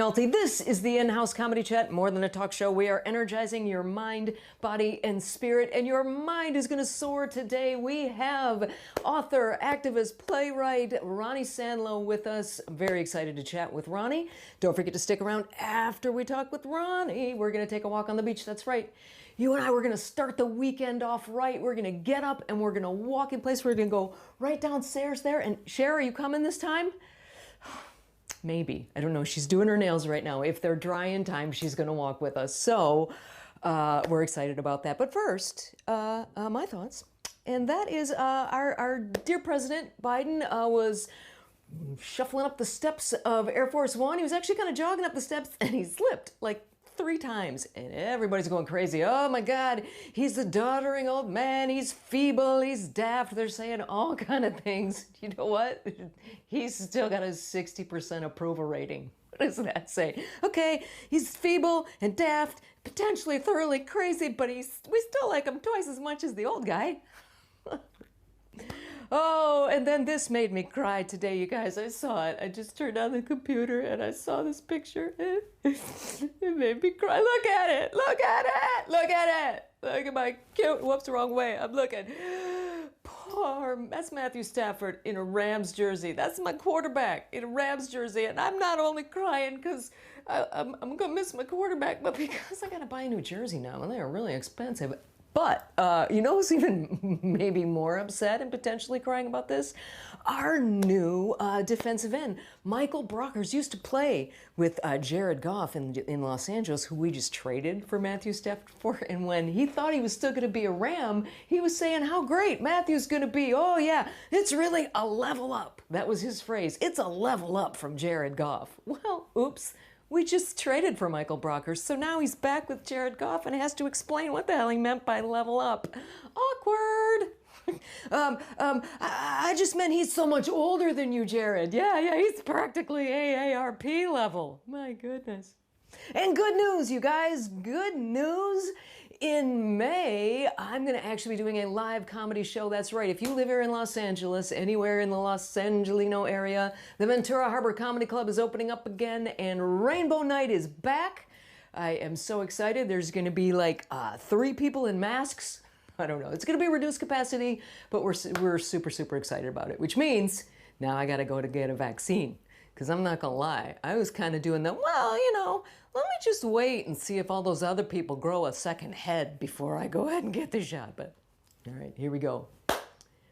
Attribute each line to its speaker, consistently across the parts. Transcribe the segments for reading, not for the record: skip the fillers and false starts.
Speaker 1: McNulty. This is the In-House Comedy Chat, more than a talk show. We are energizing your mind, body, and spirit, and your mind is going to soar today. We have author, activist, playwright Ronni Sanlo with us. I'm very excited to chat with Ronni. Don't forget to stick around after we talk with Ronni. We're going to take a walk on the beach. That's right. You and I, we're going to start the weekend off right. We're going to get up and we're going to walk in place. We're going to go right downstairs there. And Cher, are you coming this time? Maybe. I don't know. She's doing her nails right now. If they're dry in time, she's going to walk with us. So we're excited about that. But first, my thoughts. And that is our dear President Biden was shuffling up the steps of Air Force One. He was actually kind of jogging up the steps and he slipped like 3 times, and everybody's going crazy. Oh my God, he's a doddering old man, he's feeble, he's daft. They're saying all kind of things. You know what? He's still got a 60% approval rating. What does that say? Okay, he's feeble and daft, potentially thoroughly crazy, but we still like him twice as much as the old guy. Oh, and then this made me cry today, you guys. I saw it. I just turned on the computer and I saw this picture. It made me cry. Look at it. Look at it. Look at it. Look at my cute. Whoops, the wrong way. I'm looking. That's Matthew Stafford in a Rams jersey. That's my quarterback in a Rams jersey. And I'm not only crying because I'm going to miss my quarterback, but because I got to buy a new jersey now and they're really expensive. But you know who's even maybe more upset and potentially crying about this? Our new defensive end. Michael Brockers used to play with Jared Goff in Los Angeles, who we just traded for Matthew Stafford for. And when he thought he was still going to be a Ram, he was saying how great Matthew's going to be. Oh, yeah, it's really a level up. That was his phrase. It's a level up from Jared Goff. Well, oops. We just traded for Michael Brockers, so now he's back with Jared Goff and has to explain what the hell he meant by level up. Awkward. I just meant he's so much older than you, Jared. Yeah, he's practically AARP level. My goodness. And good news, you guys, good news. In May, I'm going to actually be doing a live comedy show. That's right. If you live here in Los Angeles, anywhere in the Los Angelino area, the Ventura Harbor Comedy Club is opening up again and Rainbow Night is back. I am so excited. There's going to be like 3 people in masks. I don't know. It's going to be reduced capacity, but we're super, super excited about it, which means now I got to go to get a vaccine. Because I'm not going to lie, I was kind of doing the, well, you know, let me just wait and see if all those other people grow a second head before I go ahead and get the shot. But all right, here we go.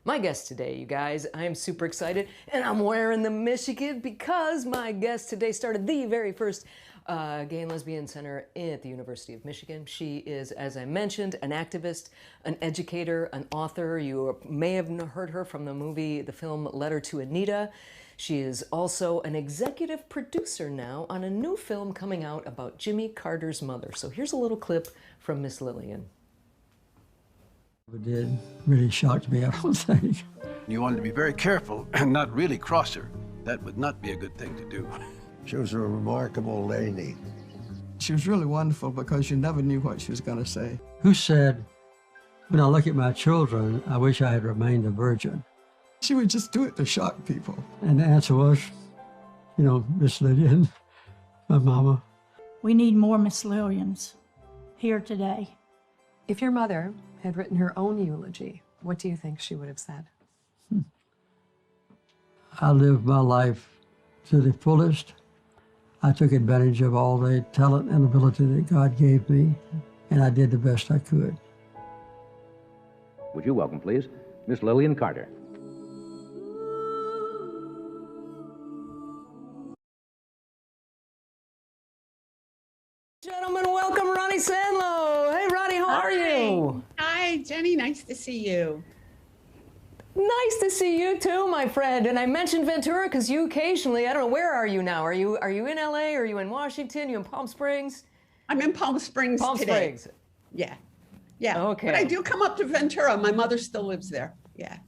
Speaker 1: My guest today, you guys, I am super excited. And I'm wearing the Michigan because my guest today started the very first Gay and Lesbian Center at the University of Michigan. She is, as I mentioned, an activist, an educator, an author. You may have heard her from the film Letter to Anita. She is also an executive producer now on a new film coming out about Jimmy Carter's mother. So here's a little clip from Miss Lillian.
Speaker 2: It did really shocked me, I don't think.
Speaker 3: You wanted to be very careful and not really cross her. That would not be a good thing to do.
Speaker 4: She was a remarkable lady.
Speaker 5: She was really wonderful because you never knew what she was going to say.
Speaker 2: Who said, when I look at my children, I wish I had remained a virgin?
Speaker 5: She would just do it to shock people.
Speaker 2: And the answer was, you know, Miss Lillian, my mama.
Speaker 6: We need more Miss Lillians here today.
Speaker 7: If your mother had written her own eulogy, what do you think she would have said?
Speaker 2: I lived my life to the fullest. I took advantage of all the talent and ability that God gave me, and I did the best I could.
Speaker 8: Would you welcome, please, Miss Lillian Carter.
Speaker 1: Gentlemen, welcome Ronni Sanlo. Hey, Ronni, how are you?
Speaker 9: Hi, Jenny. Nice to see you.
Speaker 1: Nice to see you too, my friend. And I mentioned Ventura because you occasionally, I don't know, where are you now? Are you in LA? Are you in Washington? You in Palm Springs?
Speaker 9: I'm in Palm Springs
Speaker 1: Palm
Speaker 9: today.
Speaker 1: Springs.
Speaker 9: Yeah. Yeah.
Speaker 1: Okay.
Speaker 9: But I do come up to Ventura. My mother still lives there. Yeah.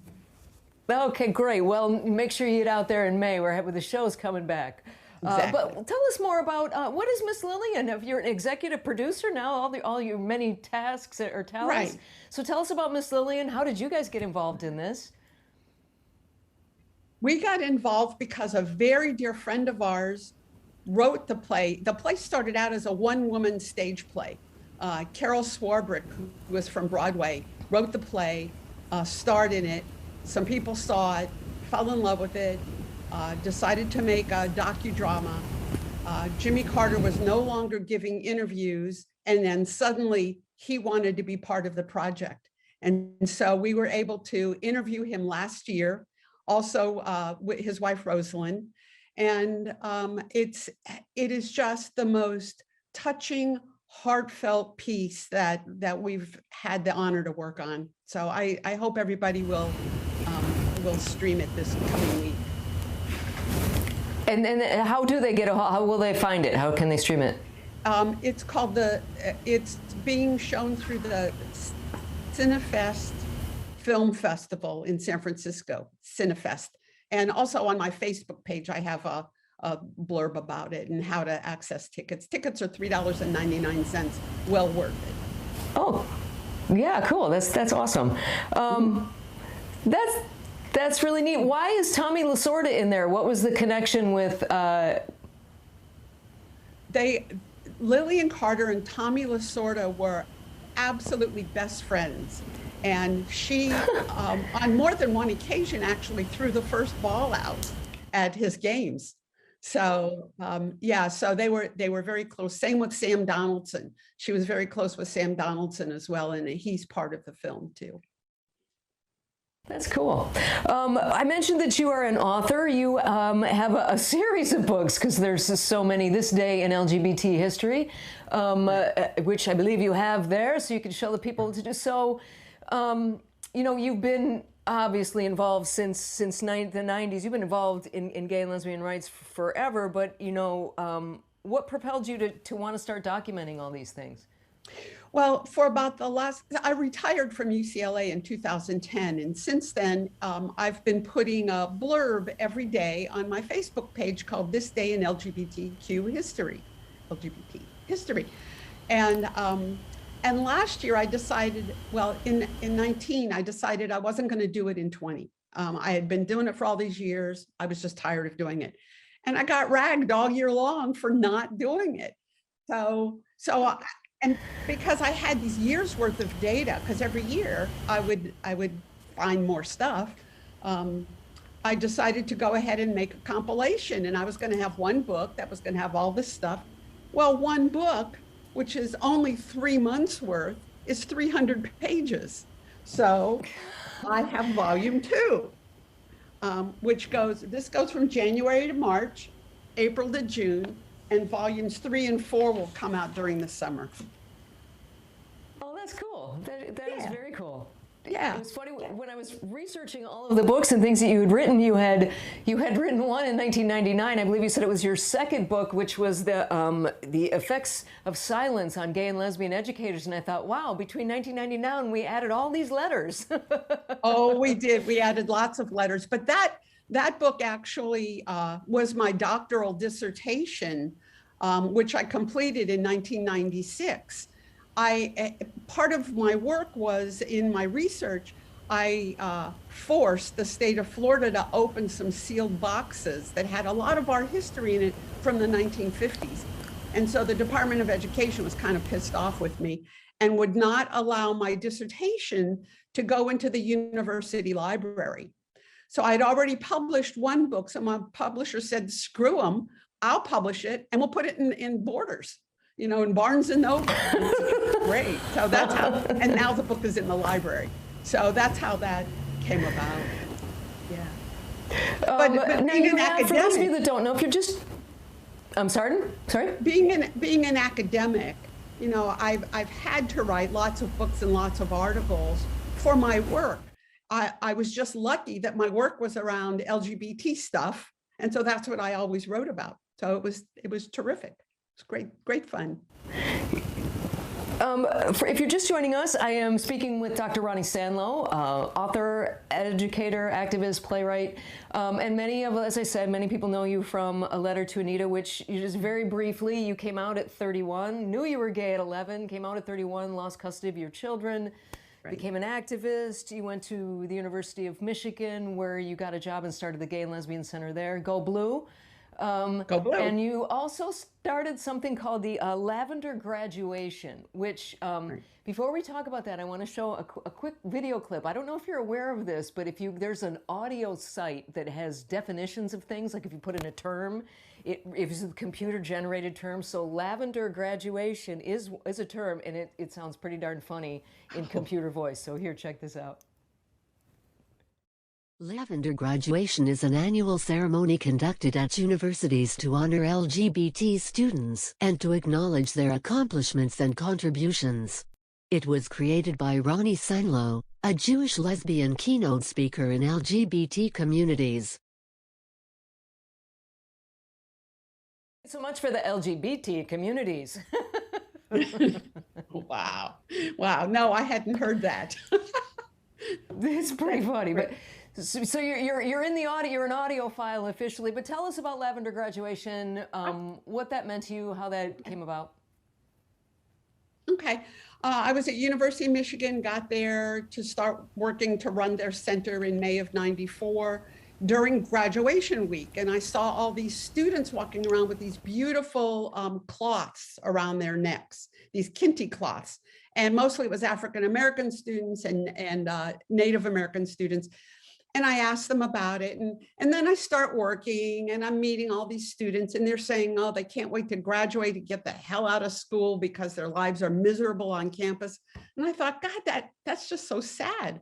Speaker 1: Okay, great. Well, make sure you get out there in May. The show's coming back.
Speaker 9: Exactly.
Speaker 1: But tell us more about what is Miss Lillian? If you're an executive producer now, all your many tasks or talents.
Speaker 9: Right.
Speaker 1: So tell us about Miss Lillian. How did you guys get involved in this?
Speaker 9: We got involved because a very dear friend of ours wrote the play. The play started out as a one-woman stage play. Carol Swarbrick, who was from Broadway, wrote the play, starred in it. Some people saw it, fell in love with it, decided to make a docudrama. Jimmy Carter was no longer giving interviews, and then suddenly he wanted to be part of the project. And so we were able to interview him last year, also with his wife, Rosalind. And it is just the most touching, heartfelt piece that we've had the honor to work on. So I hope everybody will stream it this coming week.
Speaker 1: And how do they how will they find it? How can they stream it?
Speaker 9: It's called it's being shown through the Cinefest Film Festival in San Francisco, Cinefest. And also on my Facebook page, I have a blurb about it and how to access tickets. Tickets are $3.99, well worth it.
Speaker 1: Oh, yeah, cool. That's awesome. That's really neat. Why is Tommy Lasorda in there? What was the connection with?
Speaker 9: Lillian Carter and Tommy Lasorda were absolutely best friends. And she, on more than one occasion, actually threw the first ball out at his games. So yeah, so they were very close. Same with Sam Donaldson. She was very close with Sam Donaldson as well, and he's part of the film too.
Speaker 1: That's cool. I mentioned that you are an author. You have a series of books, because there's so many, This Day in LGBT History, which I believe you have there, so you can show the people to do so. You know, you've been obviously involved since the 90s. You've been involved in gay and lesbian rights forever, but, you know, what propelled you to want to start documenting all these things?
Speaker 9: Well, for about I retired from UCLA in 2010. And since then, I've been putting a blurb every day on my Facebook page called This Day in LGBTQ History, LGBT History. And last year I decided, well, in 19, I decided I wasn't going to do it in 20. I had been doing it for all these years. I was just tired of doing it. And I got ragged all year long for not doing it. And because I had these years worth of data, because every year I would find more stuff, I decided to go ahead and make a compilation. And I was going to have one book that was going to have all this stuff. Well, one book, which is only 3 months worth, is 300 pages. So I have volume 2, this goes from January to March, April to June, and volumes 3 and 4 will come out during the summer.
Speaker 1: Oh, that's cool. That is very cool.
Speaker 9: Yeah.
Speaker 1: It was funny when I was researching all of the books and things that you had written. You had written one in 1999. I believe you said it was your second book, which was the effects of silence on gay and lesbian educators. And I thought, wow, between 1999 we added all these letters.
Speaker 9: Oh, we did. We added lots of letters, but that book actually was my doctoral dissertation, which I completed in 1996. Part of my work was in my research, I forced the state of Florida to open some sealed boxes that had a lot of our history in it from the 1950s. And so the Department of Education was kind of pissed off with me and would not allow my dissertation to go into the university library. So I'd already published one book. So my publisher said, screw them, I'll publish it and we'll put it in Borders, you know, in Barnes and Noble. Great. So that's how, and now the book is in the library. So that's how that came about. Yeah. But
Speaker 1: now
Speaker 9: being
Speaker 1: you
Speaker 9: an
Speaker 1: have, for those of you
Speaker 9: academic,
Speaker 1: that don't know, if you're just, I'm sorry?
Speaker 9: being an academic, you know, I've had to write lots of books and lots of articles for my work. I was just lucky that my work was around LGBT stuff. And so that's what I always wrote about. So it was terrific. It's great fun.
Speaker 1: If you're just joining us, I am speaking with Dr. Ronni Sanlo, author, educator, activist, playwright, and many of, as I said, many people know you from A Letter to Anita, which you just very briefly, you came out at 31, knew you were gay at 11, came out at 31, lost custody of your children, became an activist. You went to the University of Michigan, where you got a job and started the Gay and Lesbian Center there. Go Blue.
Speaker 9: Go blue.
Speaker 1: And you also started something called the Lavender Graduation, which, before we talk about that, I want to show a quick video clip. I don't know if you're aware of this, but there's an audio site that has definitions of things, like if you put in a term, if it's a computer-generated term. So Lavender Graduation is a term, and it sounds pretty darn funny in computer voice. So here, check this out.
Speaker 10: Lavender Graduation is an annual ceremony conducted at universities to honor LGBT students and to acknowledge their accomplishments and contributions. It was created by Ronni Sanlo, a Jewish lesbian keynote speaker in LGBT communities.
Speaker 1: So much for the LGBT communities.
Speaker 9: Wow. Wow. No, I hadn't heard that.
Speaker 1: It's pretty funny, but so you're in the audio, you're an audiophile officially, but tell us about Lavender Graduation, what that meant to you, how that came about.
Speaker 9: Okay. I was at University of Michigan, got there to start working to run their center in May of '94 during graduation week. And I saw all these students walking around with these beautiful cloths around their necks, these kente cloths. And mostly it was African-American students and Native American students. And I asked them about it. And then I start working and I'm meeting all these students and they're saying, oh, they can't wait to graduate and get the hell out of school because their lives are miserable on campus. And I thought, God, that's just so sad.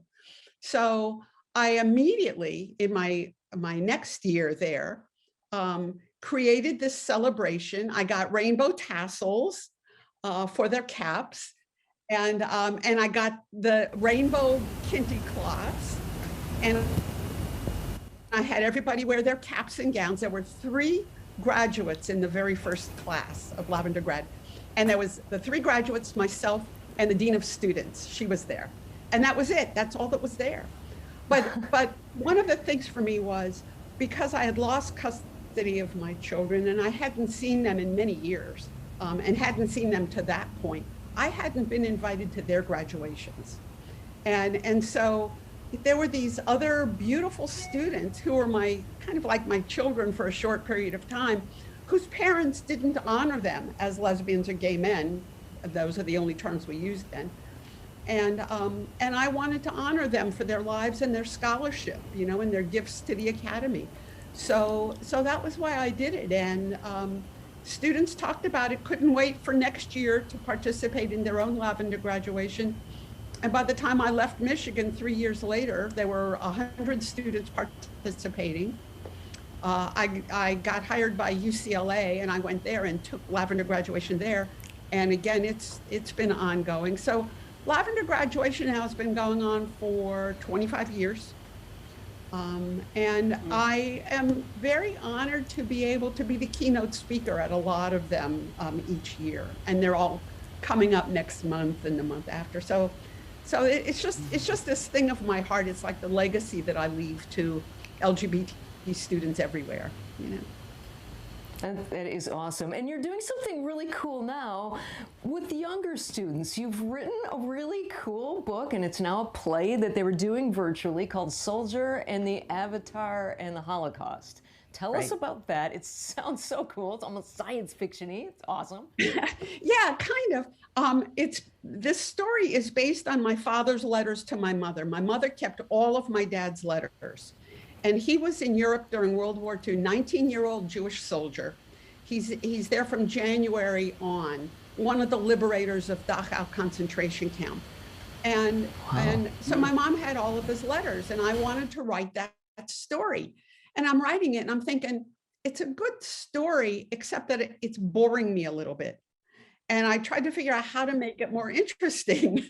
Speaker 9: So I immediately, in my next year there, created this celebration. I got rainbow tassels for their caps. And I got the rainbow kente cloths. And I had everybody wear their caps and gowns. There were 3 graduates in the very first class of Lavender Grad. And there was the 3 graduates, myself, and the Dean of Students. She was there. And that was it. That's all that was there. But one of the things for me was, because I had lost custody of my children and I hadn't seen them in many years and hadn't seen them to that point, I hadn't been invited to their graduations. And so there were these other beautiful students who were kind of like my children for a short period of time, whose parents didn't honor them as lesbians or gay men. Those are the only terms we used then. And I wanted to honor them for their lives and their scholarship, and their gifts to the academy. So that was why I did it. And students talked about it, couldn't wait for next year to participate in their own Lavender Graduation. And by the time I left Michigan 3 years later, there were 100 students participating. I got hired by UCLA and I went there and took Lavender Graduation there. And again, it's been ongoing. So Lavender Graduation now has been going on for 25 years. And I am very honored to be able to be the keynote speaker at a lot of them each year. And they're all coming up next month and the month after. So it's just this thing of my heart. It's like the legacy that I leave to LGBT students everywhere,
Speaker 1: That is awesome. And you're doing something really cool now with younger students. You've written a really cool book, and it's now a play that they were doing virtually called Soldier and the Avatar and the Holocaust. Tell us about that. It sounds so cool. It's almost science fiction-y. It's awesome.
Speaker 9: Yeah, kind of. This story is based on my father's letters to my mother. My mother kept all of my dad's letters. And he was in Europe during World War II, 19-year-old Jewish soldier. He's there from January on, one of the liberators of Dachau concentration camp. And so my mom had all of his letters, and I wanted to write that story. And I'm writing it, and I'm thinking, it's a good story, except that it's boring me a little bit. And I tried to figure out how to make it more interesting.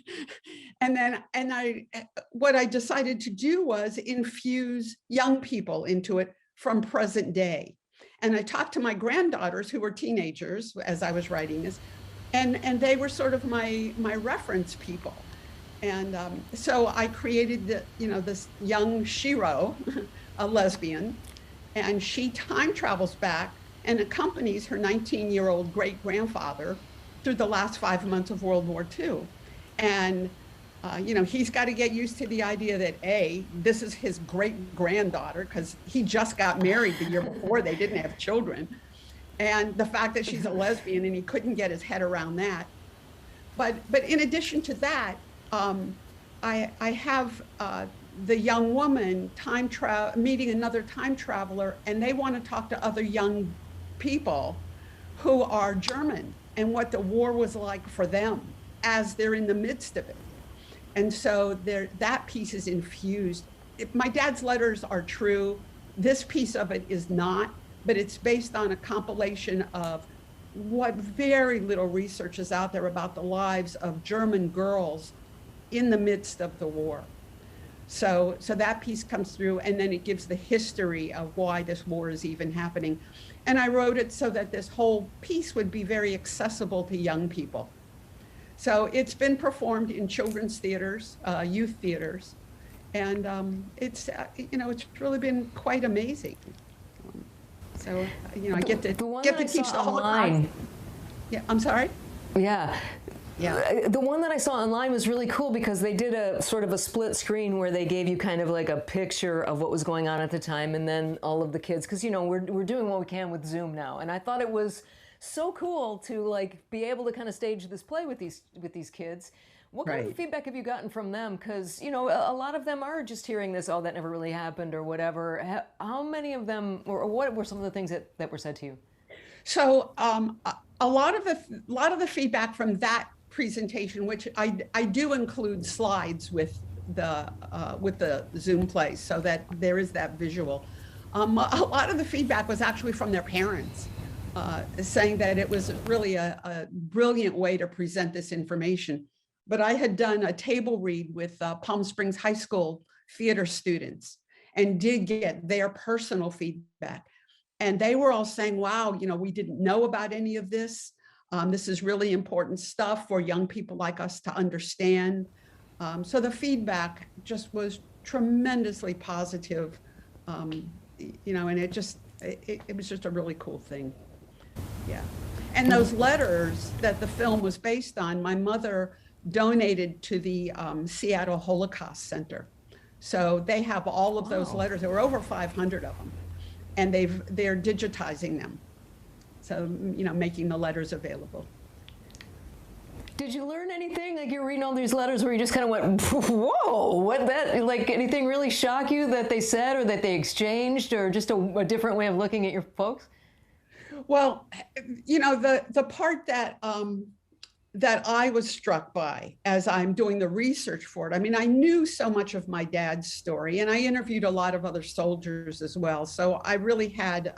Speaker 9: What I decided to do was infuse young people into it from present day. And I talked to my granddaughters who were teenagers as I was writing this, and they were sort of my reference people. And so I created this young Shiro, a lesbian, and she time travels back and accompanies her 19-year-old great-grandfather through the last 5 months of World War II. And He's got to get used to the idea that this is his great granddaughter, because he just got married the year before. They didn't have children. And the fact that she's a lesbian, and he couldn't get his head around that. But in addition to that, I have the young woman meeting another time traveler, and they want to talk to other young people who are German and what the war was like for them as they're in the midst of it. And so that piece is infused. My dad's letters are true. This piece of it is not, but it's based on a compilation of what very little research is out there about the lives of German girls in the midst of the war. So that piece comes through, and then it gives the history of why this war is even happening. And I wrote it so that this whole piece would be very accessible to young people. So it's been performed in children's theaters, youth theaters, and it's really been quite amazing. I get to teach the whole class. Yeah, I'm sorry?
Speaker 1: Yeah.
Speaker 9: Yeah.
Speaker 1: The one that I saw online was really cool because they did a sort of a split screen where they gave you kind of like a picture of what was going on at the time, and then all of the kids, because we're doing what we can with Zoom now, and I thought it was so cool to like be able to kind of stage this play with these kids. What kind of feedback have you gotten from them? Because a lot of them are just hearing this, oh, that never really happened or whatever. How many of them, or what were some of the things that were said to you?
Speaker 9: So a lot of the feedback from that presentation, which I do include slides with the Zoom play, so that there is that visual. A lot of the feedback was actually from their parents, saying that it was really a brilliant way to present this information. But I had done a table read with Palm Springs High School theater students and did get their personal feedback. And they were all saying, wow, we didn't know about any of this. This is really important stuff for young people like us to understand. So the feedback just was tremendously positive, and it was just a really cool thing. Yeah. And those letters that the film was based on, my mother donated to the Seattle Holocaust Center. So they have all of those letters. There were over 500 of them, and they're digitizing them. So, making the letters available.
Speaker 1: Did you learn anything? Like you're reading all these letters where you just kind of went, whoa, like anything really shock you that they said or that they exchanged, or just a different way of looking at your folks?
Speaker 9: Well, the part that I was struck by as I'm doing the research for it, I mean, I knew so much of my dad's story, and I interviewed a lot of other soldiers as well. So I really had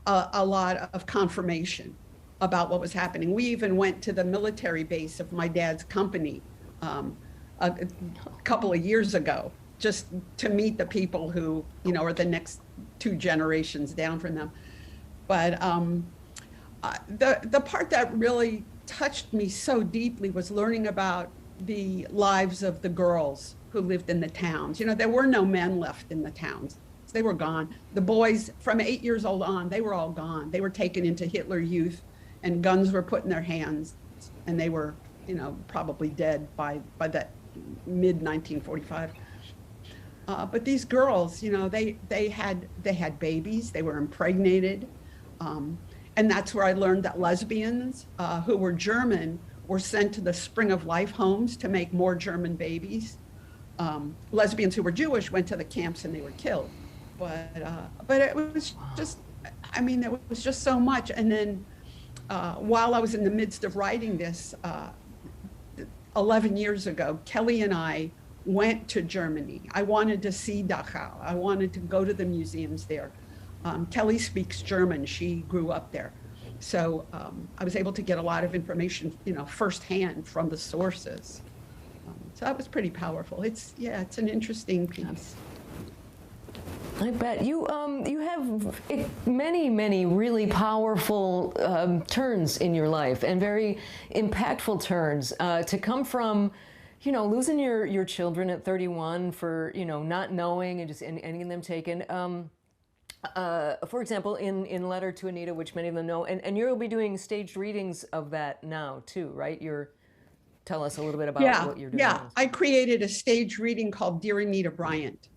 Speaker 9: a lot of confirmation about what was happening. We even went to the military base of my dad's company a couple of years ago, just to meet the people who, are the next 2 generations down from them. But the part that really touched me so deeply was learning about the lives of the girls who lived in the towns. There were no men left in the towns. They were gone. The boys from 8 years old on, they were all gone. They were taken into Hitler Youth, and guns were put in their hands, and they were, probably dead by that mid-1945. But these girls, they had babies. They were impregnated. And that's where I learned that lesbians who were German were sent to the Spring of Life homes to make more German babies. Lesbians who were Jewish went to the camps and they were killed. But it was just, it was just so much. And then while I was in the midst of writing this, 11 years ago, Kelly and I went to Germany. I wanted to see Dachau. I wanted to go to the museums there. Kelly speaks German. She grew up there. So I was able to get a lot of information, firsthand from the sources. So that was pretty powerful. It's an interesting piece.
Speaker 1: I bet. You have many really powerful turns in your life, and very impactful turns, to come from, losing your children at 31 for, not knowing and just getting them taken. For example, in Letter to Anita, which many of them know, and you'll be doing staged readings of that now too, right? tell us a little bit about what you're doing.
Speaker 9: Yeah, I created a stage reading called Dear Anita Bryant.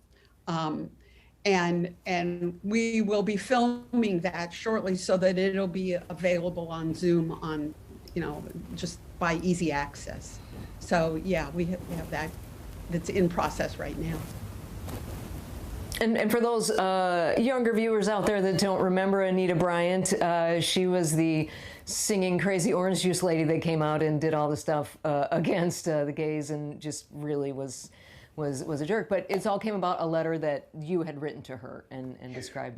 Speaker 9: And we will be filming that shortly so that it'll be available on Zoom on, just by easy access. So yeah, we have that that's in process right now.
Speaker 1: And for those younger viewers out there that don't remember Anita Bryant, she was the singing crazy orange juice lady that came out and did all the stuff against the gays and just really was a jerk. But it all came about a letter that you had written to her and described.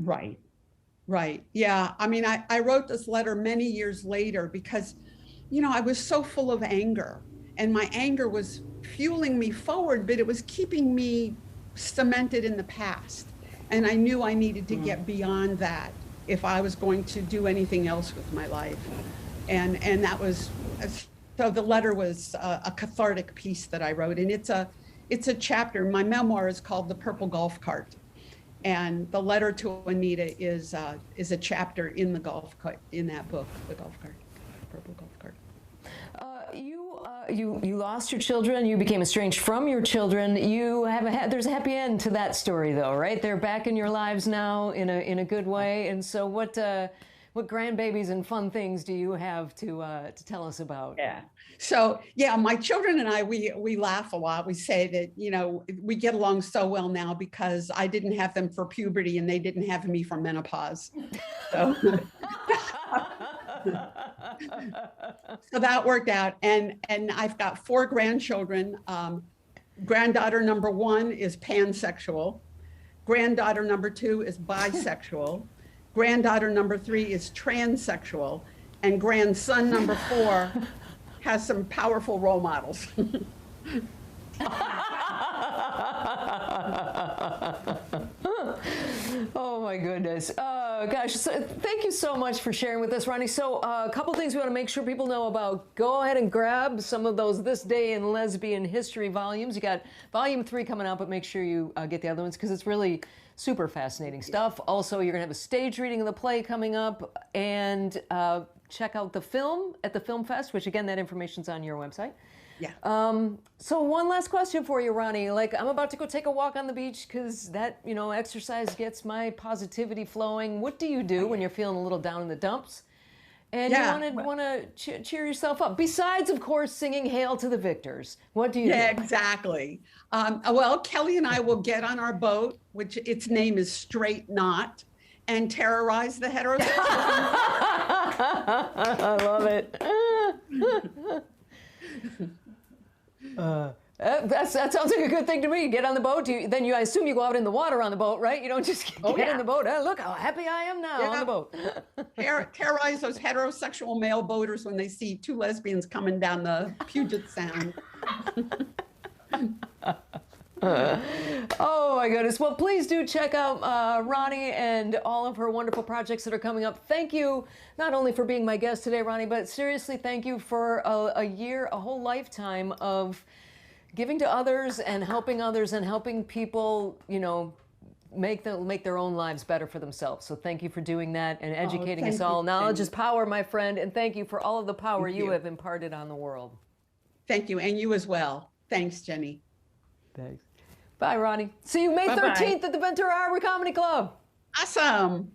Speaker 9: Right. Yeah. I mean, I wrote this letter many years later because, I was so full of anger, and my anger was fueling me forward, but it was keeping me cemented in the past. And I knew I needed to get beyond that if I was going to do anything else with my life. And that was, so the letter was a cathartic piece that I wrote. And it's a chapter. My memoir is called The Purple Golf Cart. And the letter to Anita is a chapter in the golf cart, in that book, The Golf Cart, Purple Golf Cart.
Speaker 1: You lost your children. You became estranged from your children. You have there's a happy end to that story, though, right? They're back in your lives now in a good way. And so, what grandbabies and fun things do you have to tell us about?
Speaker 9: Yeah. So yeah, my children and I, we laugh a lot. We say that we get along so well now because I didn't have them for puberty and they didn't have me for menopause. So. So that worked out, and I've got 4 grandchildren. Granddaughter number 1 is pansexual. Granddaughter number 2 is bisexual. Granddaughter number 3 is transsexual, and grandson number 4 has some powerful role models.
Speaker 1: Oh my goodness. Gosh, so thank you so much for sharing with us, Ronni. So a couple things we want to make sure people know about. Go ahead and grab some of those This Day in Lesbian History volumes. You got volume 3 coming out, but make sure you get the other ones because it's really super fascinating stuff. Also, you're going to have a stage reading of the play coming up, and check out the film at the Film Fest, which again, that information's on your website.
Speaker 9: Yeah.
Speaker 1: So one last question for you, Ronni. Like, I'm about to go take a walk on the beach because that, exercise gets my positivity flowing. What do you do when you're feeling a little down in the dumps and you want to cheer yourself up? Besides, of course, singing "Hail to the Victors." What do you do?
Speaker 9: Yeah, exactly. Well, Kelly and I will get on our boat, which its name is Straight Knot, and terrorize the heterosexual.
Speaker 1: I love it. That sounds like a good thing to me. Get on the boat. I assume you go out in the water on the boat, right? You don't just get in the boat. Look how happy I am now on the boat.
Speaker 9: Terrorize those heterosexual male boaters when they see 2 lesbians coming down the Puget Sound.
Speaker 1: Oh my goodness. Well, please do check out Ronni and all of her wonderful projects that are coming up. Thank you not only for being my guest today, Ronni, but seriously, thank you for a whole lifetime of giving to others and helping people, make their own lives better for themselves. So thank you for doing that and educating us all. Knowledge is power, my friend, and thank you for all of the power you have imparted on the world.
Speaker 9: Thank you, and you as well. Thanks, Jenny.
Speaker 1: Thanks. Bye, Ronni. See you May 13th at the Ventura Harbor Comedy Club.
Speaker 9: Awesome.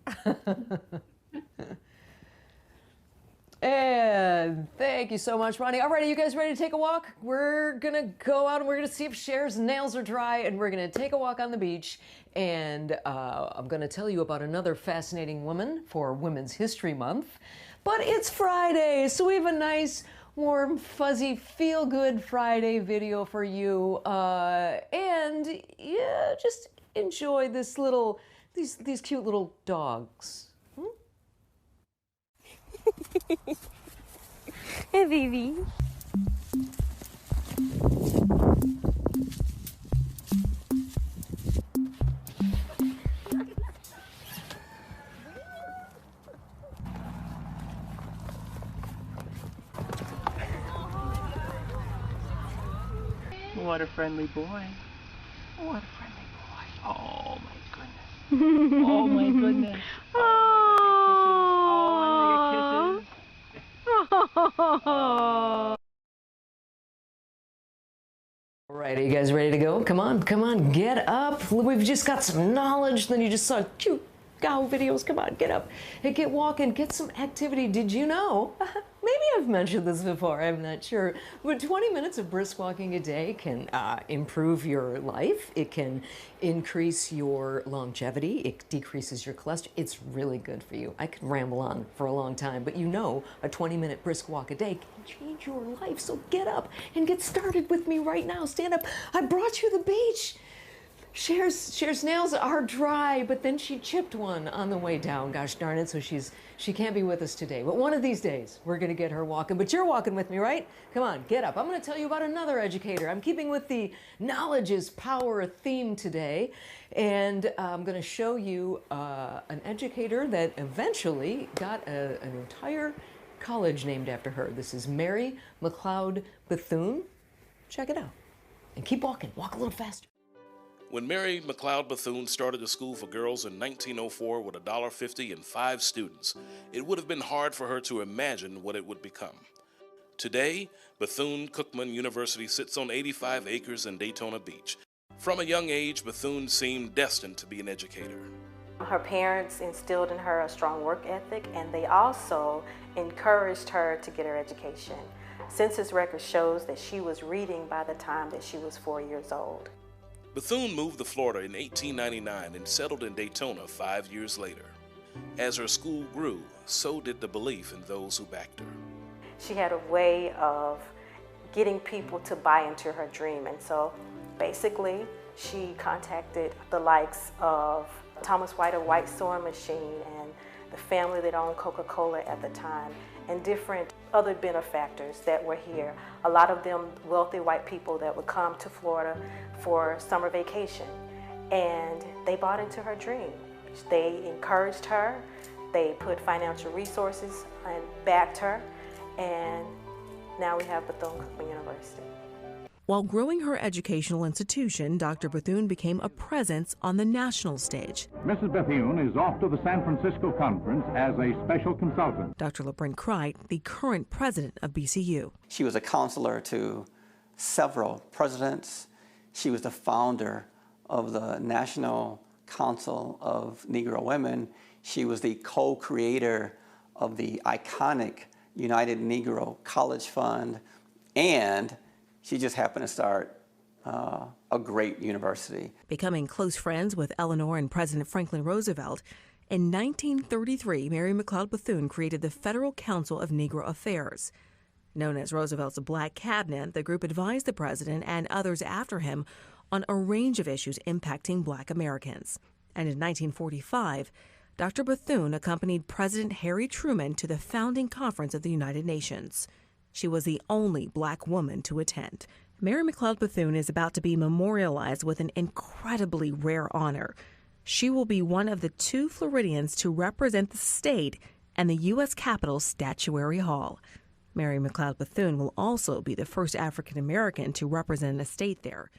Speaker 1: And thank you so much, Ronni. All right, are you guys ready to take a walk? We're going to go out and we're going to see if Cher's nails are dry, and we're going to take a walk on the beach. And I'm going to tell you about another fascinating woman for Women's History Month. But it's Friday, so we have a nice, warm, fuzzy, feel-good Friday video for you. And yeah, just enjoy these cute little dogs.
Speaker 11: Hey, baby.
Speaker 12: What a friendly boy. What a friendly boy. Oh my goodness. Oh my goodness. Oh my God, kisses. Oh, I want to get kisses. Oh.
Speaker 1: right, are you guys ready to go? Come on, get up. We've just got some knowledge. Then you just saw cute cow videos. Come on, get up and get walking, get some activity. Did you know? Maybe I've mentioned this before, I'm not sure, but 20 minutes of brisk walking a day can improve your life. It can increase your longevity. It decreases your cholesterol. It's really good for you. I could ramble on for a long time, but you know a 20-minute brisk walk a day can change your life. So get up and get started with me right now. Stand up. I brought you the beach. Cher's nails are dry, but then she chipped one on the way down. Gosh darn it, so she can't be with us today. But one of these days, we're gonna get her walking. But you're walking with me, right? Come on, get up. I'm gonna tell you about another educator. I'm keeping with the knowledge is power theme today. And I'm gonna show you an educator that eventually got an entire college named after her. This is Mary McLeod Bethune. Check it out. And keep walking, walk a little faster.
Speaker 11: When Mary McLeod Bethune started the school for girls in 1904 with $1.50 and 5 students, it would have been hard for her to imagine what it would become. Today, Bethune-Cookman University sits on 85 acres in Daytona Beach. From a young age, Bethune seemed destined to be an educator.
Speaker 13: Her parents instilled in her a strong work ethic, and they also encouraged her to get her education. Census record shows that she was reading by the time that she was 4 years old.
Speaker 11: Bethune moved to Florida in 1899 and settled in Daytona 5 years later. As her school grew, so did the belief in those who backed her.
Speaker 13: She had a way of getting people to buy into her dream, and so basically she contacted the likes of Thomas White of White Sewing Machine and the family that owned Coca-Cola at the time, and different other benefactors that were here. A lot of them wealthy white people that would come to Florida for summer vacation, and they bought into her dream. They encouraged her, they put financial resources and backed her, and now we have Bethune-Cookman University.
Speaker 14: While growing her educational institution, Dr. Bethune became a presence on the national stage.
Speaker 15: Mrs. Bethune is off to the San Francisco conference as a special consultant.
Speaker 14: Dr. LeBrent Cright, the current president of BCU.
Speaker 16: She was a counselor to several presidents. She was the founder of the National Council of Negro Women. She was the co-creator of the iconic United Negro College Fund, and she just happened to start a great university.
Speaker 14: Becoming close friends with Eleanor and President Franklin Roosevelt, in 1933, Mary McLeod Bethune created the Federal Council of Negro Affairs. Known as Roosevelt's Black Cabinet, the group advised the president and others after him on a range of issues impacting Black Americans. And in 1945, Dr. Bethune accompanied President Harry Truman to the founding conference of the United Nations. She was the only Black woman to attend. Mary McLeod Bethune is about to be memorialized with an incredibly rare honor. She will be one of the 2 Floridians to represent the state and the U.S. Capitol's Statuary Hall. Mary McLeod Bethune will also be the first African American to represent a state there.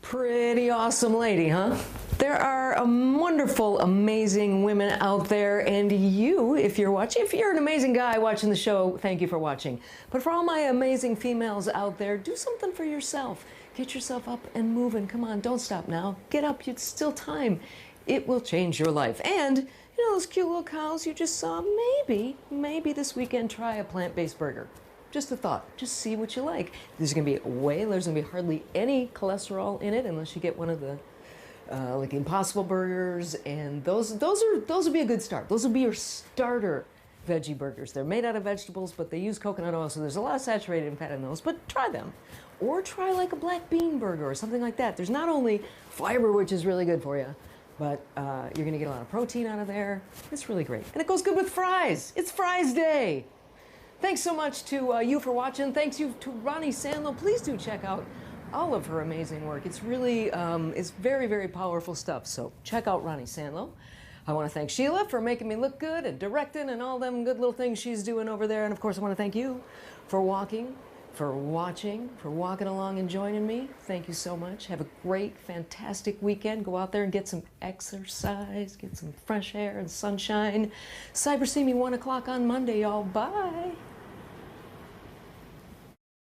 Speaker 1: Pretty awesome lady, huh? There are wonderful, amazing women out there, and you, if you're watching, if you're an amazing guy watching the show, thank you for watching. But for all my amazing females out there, do something for yourself. Get yourself up and moving. Come on, don't stop now. Get up, it's still time. It will change your life. And, you know, those cute little cows you just saw, maybe this weekend try a plant-based burger. Just a thought. Just see what you like. There's going to be hardly any cholesterol in it unless you get one of the like Impossible burgers, and those would be a good start. Those will be your starter veggie burgers. They're made out of vegetables, but they use coconut oil, so there's a lot of saturated fat in those. But try them, or try like a black bean burger or something like that. There's not only fiber, which is really good for you, but you're going to get a lot of protein out of there. It's really great, and it goes good with fries. It's Fries Day. Thanks so much to you for watching. Thanks you to Ronni Sanlo. Please do check out all of her amazing work. It's really, it's very, very powerful stuff. So check out Ronni Sanlo. I want to thank Sheila for making me look good and directing and all them good little things she's doing over there. And of course, I want to thank you for watching, for watching, for walking along and joining me. Thank you so much. Have a great, fantastic weekend. Go out there and get some exercise, get some fresh air and sunshine. Cyber See Me 1 o'clock on Monday, y'all. Bye.